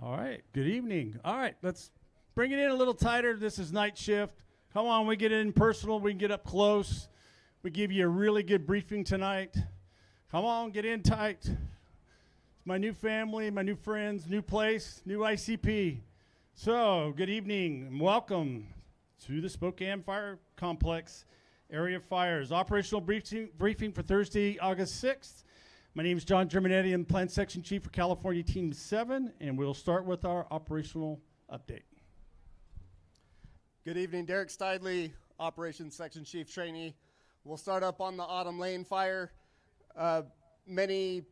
All right, good evening. All right, let's bring it in a little tighter. This is night shift. Come on, we get in personal, we can get up close. We give you a really good briefing tonight. Come on, get in tight. It's my new family, my new friends, new place, new ICP. So, good evening and welcome to the Spokane Fire Complex Area Fires. Operational briefing for Thursday, August 6th. My name is John Germanetti. I'm Plant Section Chief for California Team 7, and we'll start with our operational update. Good evening, Derek Steidley, Operations Section Chief Trainee. We'll start up on the Autumn Lane fire. Many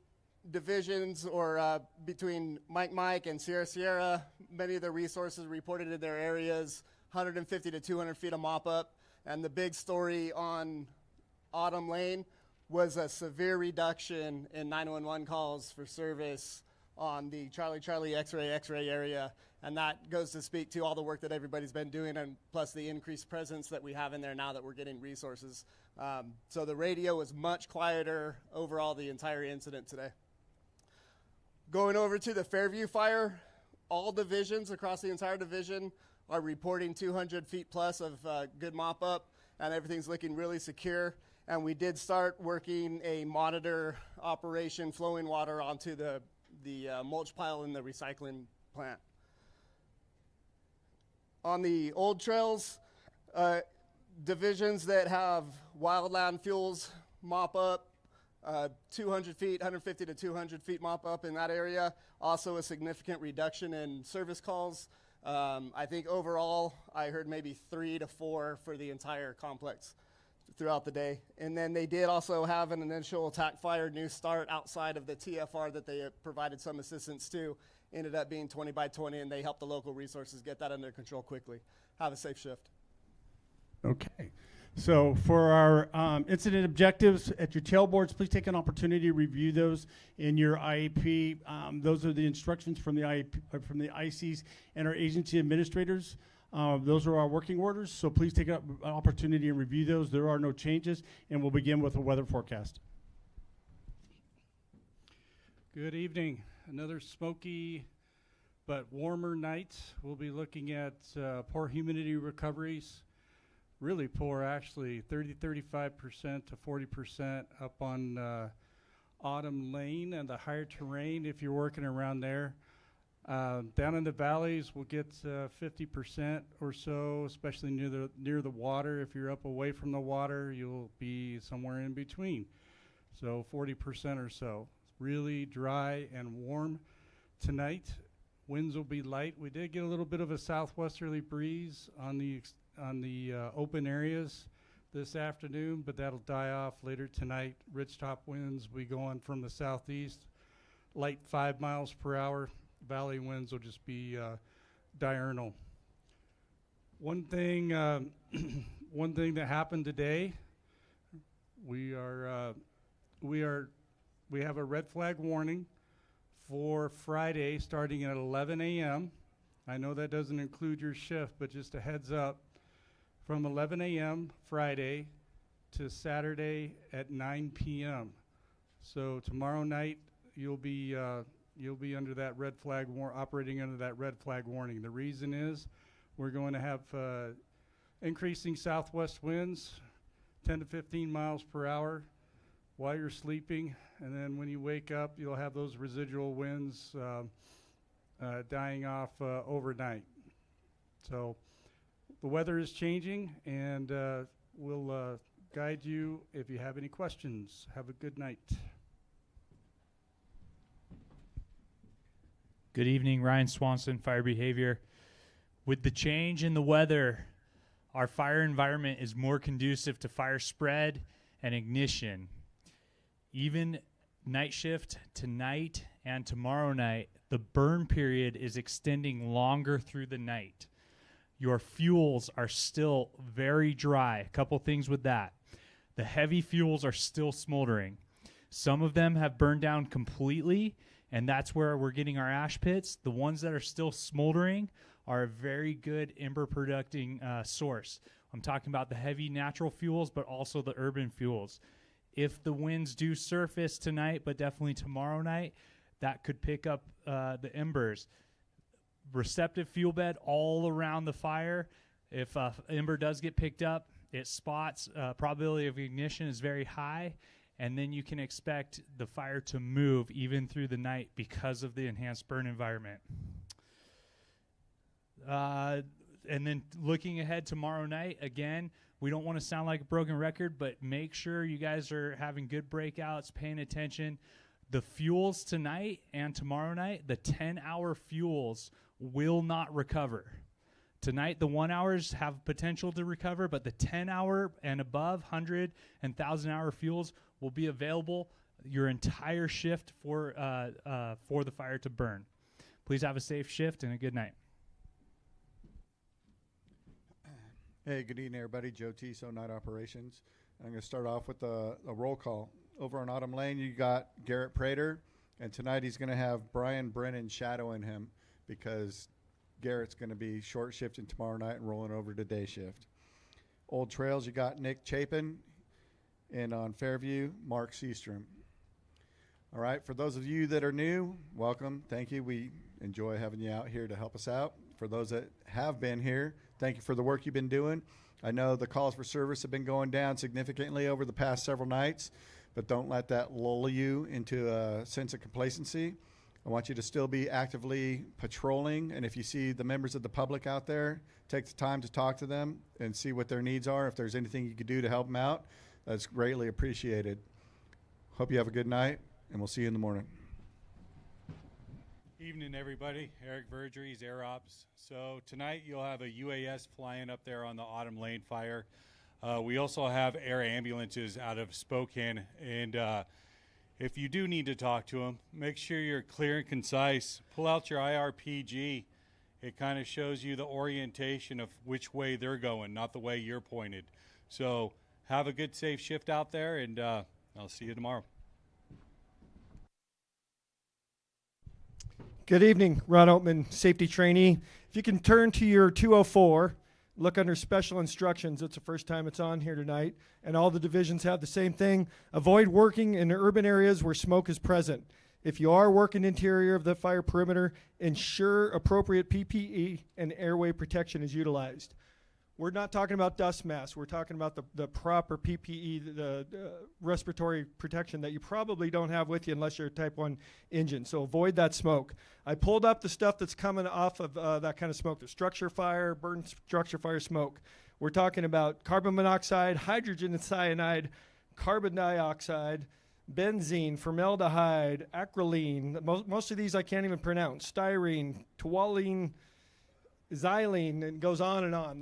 divisions between Mike and Sierra, many of the resources reported in their areas, 150 to 200 feet of mop-up. And the big story on Autumn Lane was a severe reduction in 911 calls for service on the Charlie X-ray area. And that goes to speak to all the work that everybody's been doing, and plus the increased presence that we have in there now that we're getting resources. So the radio was much quieter overall the entire incident today. Going over to the Fairview fire, all divisions across the entire division are reporting 200 feet plus of good mop-up, and everything's looking really secure. And we did start working a monitor operation, flowing water onto the mulch pile in the recycling plant. On the old trails, divisions that have wildland fuels mop up, 200 feet, 150 to 200 feet mop up in that area. Also a significant reduction in service calls. I think overall, I heard maybe 3 to 4 for the entire complex throughout the day. And then they did also have an initial attack fire new start outside of the TFR that they provided some assistance to. Ended up being 20 by 20, and they helped the local resources get that under control quickly. Have a safe shift. Okay. So for our incident objectives at your tailboards, please take an opportunity to review those in your IEP. Those are the instructions from the IEP, from the ICs and our agency administrators. Those are our working orders, so please take an opportunity and review those. There are no changes, and we'll begin with a weather forecast. Good evening. Another smoky but warmer night. We'll be looking at poor humidity recoveries. Really poor, actually, 35% to 40% up on Autumn Lane and the higher terrain if you're working around there. Down in the valleys, we'll get 50% or so, especially near the water. If you're up away from the water, you'll be somewhere in between. So 40% or so. Really dry and warm tonight. Winds will be light. We did get a little bit of a southwesterly breeze on the open areas this afternoon, but that'll die off later tonight. Ridgetop winds will be going from the southeast, light 5 miles per hour. Valley winds will just be diurnal. One thing that happened today, we have a red flag warning for Friday starting at 11 a.m. I know that doesn't include your shift, but just a heads up, from 11 a.m. Friday to Saturday at 9 p.m. So tomorrow night you'll be under that red flag operating under that red flag warning. The reason is we're going to have increasing southwest winds, 10 to 15 miles per hour while you're sleeping, and then when you wake up, you'll have those residual winds dying off overnight. So the weather is changing, and we'll guide you if you have any questions. Have a good night. Good evening, Ryan Swanson, Fire Behavior. With the change in the weather, our fire environment is more conducive to fire spread and ignition. Even night shift tonight and tomorrow night, the burn period is extending longer through the night. Your fuels are still very dry. A couple things with that. The heavy fuels are still smoldering. Some of them have burned down completely, and that's where we're getting our ash pits. The ones that are still smoldering are a very good ember-producing source. I'm talking about the heavy natural fuels, but also the urban fuels. If the winds do surface tonight, but definitely tomorrow night, that could pick up the embers. receptive fuel bed all around the fire. If ember does get picked up, it spots. Probability of ignition is very high, and then you can expect the fire to move even through the night because of the enhanced burn environment. And then looking ahead tomorrow night, again, we don't want to sound like a broken record, but make sure you guys are having good breakouts, paying attention. The fuels tonight and tomorrow night, the 10-hour fuels will not recover. Tonight, the 1 hours have potential to recover, but the 10-hour and above, 100 and 1,000-hour fuels will be available your entire shift for the fire to burn. Please have a safe shift and a good night. Hey, good evening, everybody. Joe Tiso, Night Operations. I'm going to start off with a roll call. Over on Autumn Lane, you got Garrett Prater, and tonight he's going to have Brian Brennan shadowing him because Garrett's going to be short shifting tomorrow night and rolling over to day shift. Old Trails, you got Nick Chapin, and on Fairview, Mark Seastrom. All right, for those of you that are new, welcome. Thank you. We enjoy having you out here to help us out. For those that have been here, thank you for the work you've been doing. I know the calls for service have been going down significantly over the past several nights, but don't let that lull you into a sense of complacency. I want you to still be actively patrolling, and if you see the members of the public out there, take the time to talk to them and see what their needs are. If there's anything you could do to help them out, that's greatly appreciated. Hope you have a good night, and we'll see you in the morning. Evening, everybody. Eric Vergeries, Air Ops. So tonight you'll have a UAS flying up there on the Autumn Lane fire. We also have air ambulances out of Spokane, and if you do need to talk to them, make sure you're clear and concise. Pull out your IRPG. It kind of shows you the orientation of which way they're going, not the way you're pointed. So have a good, safe shift out there, and I'll see you tomorrow. Good evening, Ron Oatman, safety trainee. If you can turn to your 204, look under special instructions. It's the first time it's on here tonight. And all the divisions have the same thing. Avoid working in urban areas where smoke is present. If you are working interior of the fire perimeter, ensure appropriate PPE and airway protection is utilized. We're not talking about dust masks. We're talking about the proper PPE, the respiratory protection that you probably don't have with you unless you're a type 1 engine. So avoid that smoke. I pulled up the stuff that's coming off of that kind of smoke, the structure fire, burn structure fire smoke. We're talking about carbon monoxide, hydrogen cyanide, carbon dioxide, benzene, formaldehyde, acrolein. Most of these I can't even pronounce. Styrene, toluene, xylene, and goes on and on.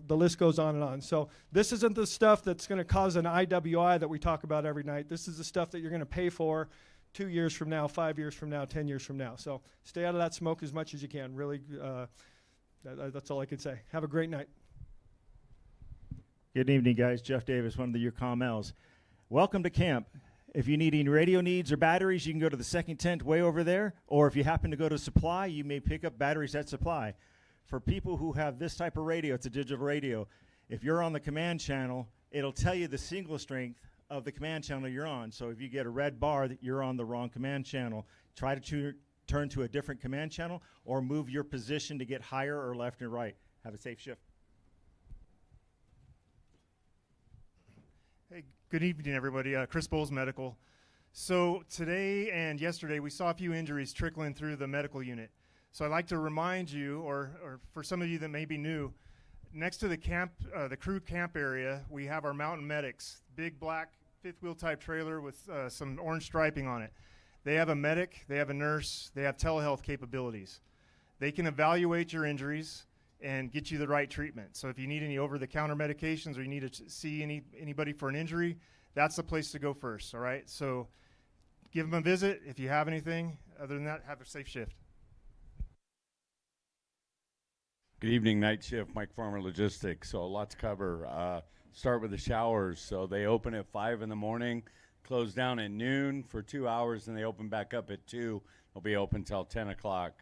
The list goes on and on. So this isn't the stuff that's going to cause an IWI that we talk about every night. This is the stuff that you're going to pay for 2 years from now, 5 years from now, 10 years from now. So stay out of that smoke as much as you can. Really, that's all I can say. Have a great night. Good evening, guys. Jeff Davis, one of your ComLs. Welcome to camp. If you need any radio needs or batteries, you can go to the second tent way over there. Or if you happen to go to supply, you may pick up batteries at supply. For people who have this type of radio, it's a digital radio. If you're on the command channel, it'll tell you the single strength of the command channel you're on. So if you get a red bar that you're on the wrong command channel, try to turn to a different command channel or move your position to get higher or left and right. Have a safe shift. Hey, good evening, everybody. Chris Bowles, Medical. So today and yesterday, we saw a few injuries trickling through the medical unit. So I'd like to remind you, or for some of you that may be new, next to the camp, the crew camp area, we have our mountain medics, big black fifth wheel type trailer with some orange striping on it. They have a medic, they have a nurse, they have telehealth capabilities. They can evaluate your injuries and get you the right treatment. So if you need any over-the-counter medications or you need to see anybody for an injury, that's the place to go first, all right? So give them a visit if you have anything. Other than that, have a safe shift. Good evening, night shift, Mike Farmer Logistics. So a lot to cover. Start with the showers. So they open at 5 in the morning, close down at noon for 2 hours, and they open back up at 2. They'll be open till 10 o'clock.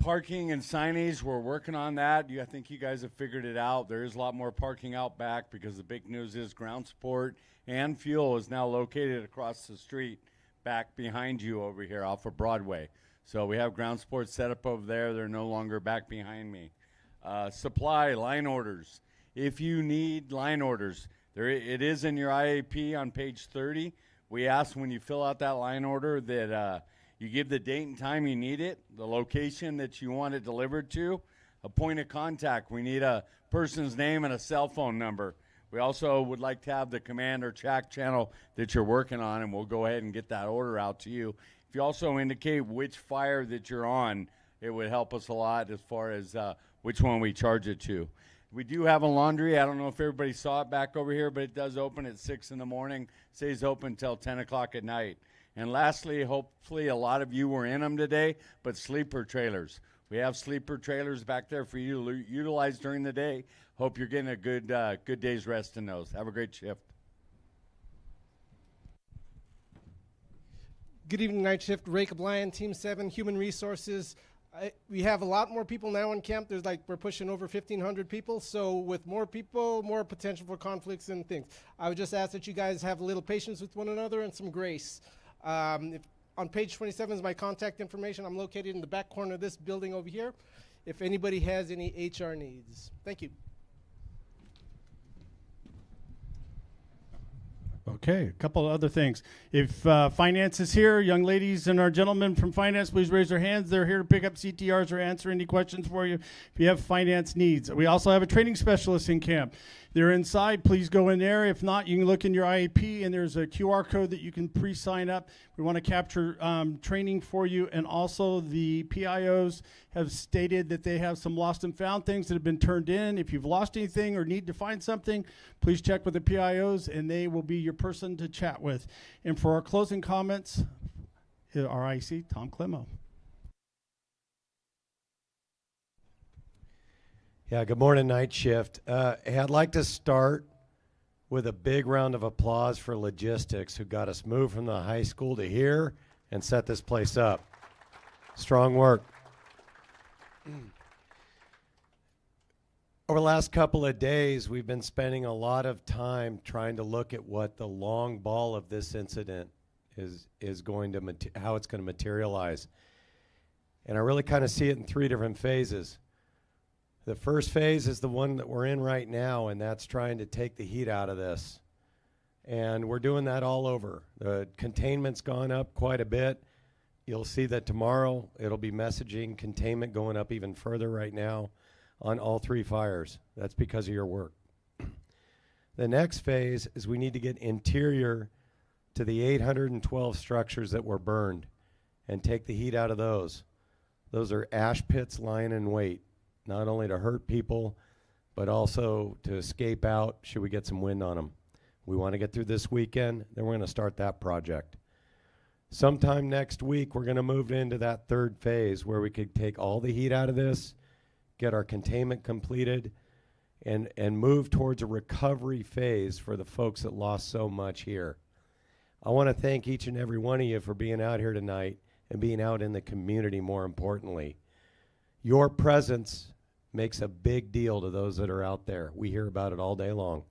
Parking and signage, we're working on that. I think you guys have figured it out. There is a lot more parking out back because the big news is ground support and fuel is now located across the street back behind you over here off of Broadway. So we have ground sports set up over there. They're no longer back behind me. Supply, line orders. If you need line orders, it is in your IAP on page 30. We ask when you fill out that line order that you give the date and time you need it, the location that you want it delivered to, a point of contact. We need a person's name and a cell phone number. We also would like to have the command or chat channel that you're working on, and we'll go ahead and get that order out to you. If you also indicate which fire that you're on, it would help us a lot as far as which one we charge it to. We do have a laundry. I don't know if everybody saw it back over here, but it does open at 6 in the morning, stays open until 10 o'clock at night. And lastly, hopefully a lot of you were in them today, but sleeper trailers. We have sleeper trailers back there for you to utilize during the day. Hope you're getting a good day's rest in those. Have a great shift. Good evening, Night Shift. Ray Kablian, Team 7, Human Resources. We have a lot more people now in camp. We're pushing over 1,500 people. So with more people, more potential for conflicts and things. I would just ask that you guys have a little patience with one another and some grace. On page 27 is my contact information. I'm located in the back corner of this building over here. If anybody has any HR needs. Thank you. Okay, a couple of other things. If finance is here, young ladies and our gentlemen from finance, please raise their hands. They're here to pick up CTRs or answer any questions for you if you have finance needs. We also have a training specialist in camp. They're inside. Please go in there. If not, you can look in your IAP, and there's a QR code that you can pre-sign up. We want to capture training for you, and also the PIOs have stated that they have some lost and found things that have been turned in. If you've lost anything or need to find something, please check with the PIOs, and they will be your person to chat with. And for our closing comments, our IC, Tom Clemo. Yeah, good morning, Night Shift. Hey, I'd like to start with a big round of applause for logistics, who got us moved from the high school to here and set this place up. Strong work. Over the last couple of days, we've been spending a lot of time trying to look at what the long ball of this incident is going to, how it's going to materialize. And I really kind of see it in three different phases. The first phase is the one that we're in right now, and that's trying to take the heat out of this. And we're doing that all over. The containment's gone up quite a bit. You'll see that tomorrow it'll be messaging containment going up even further right now on all three fires. That's because of your work. The next phase is we need to get interior to the 812 structures that were burned and take the heat out of those. Those are ash pits lying in wait, not only to hurt people, but also to escape out should we get some wind on them. We want to get through this weekend, then we're going to start that project. Sometime next week, we're going to move into that third phase where we could take all the heat out of this, get our containment completed, and move towards a recovery phase for the folks that lost so much here. I want to thank each and every one of you for being out here tonight and being out in the community, more importantly. Your presence makes a big deal to those that are out there. We hear about it all day long.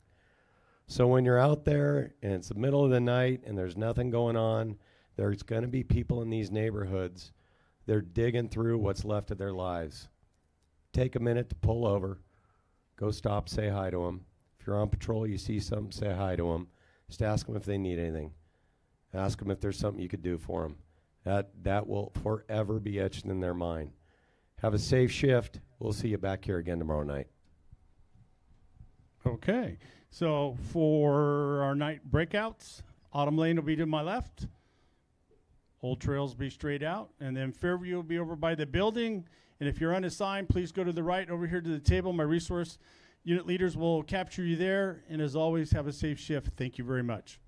So when you're out there and it's the middle of the night and there's nothing going on, there's going to be people in these neighborhoods. They're digging through what's left of their lives. Take a minute to pull over, go stop, say hi to them. If you're on patrol, you see something, say hi to them. Just ask them if they need anything. Ask them if there's something you could do for them. That will forever be etched in their mind. Have a safe shift. We'll see you back here again tomorrow night. Okay, so for our night breakouts, Autumn Lane will be to my left. Old Trails will be straight out, and then Fairview will be over by the building. And if you're unassigned, please go to the right over here to the table. My resource unit leaders will capture you there. And as always, have a safe shift. Thank you very much.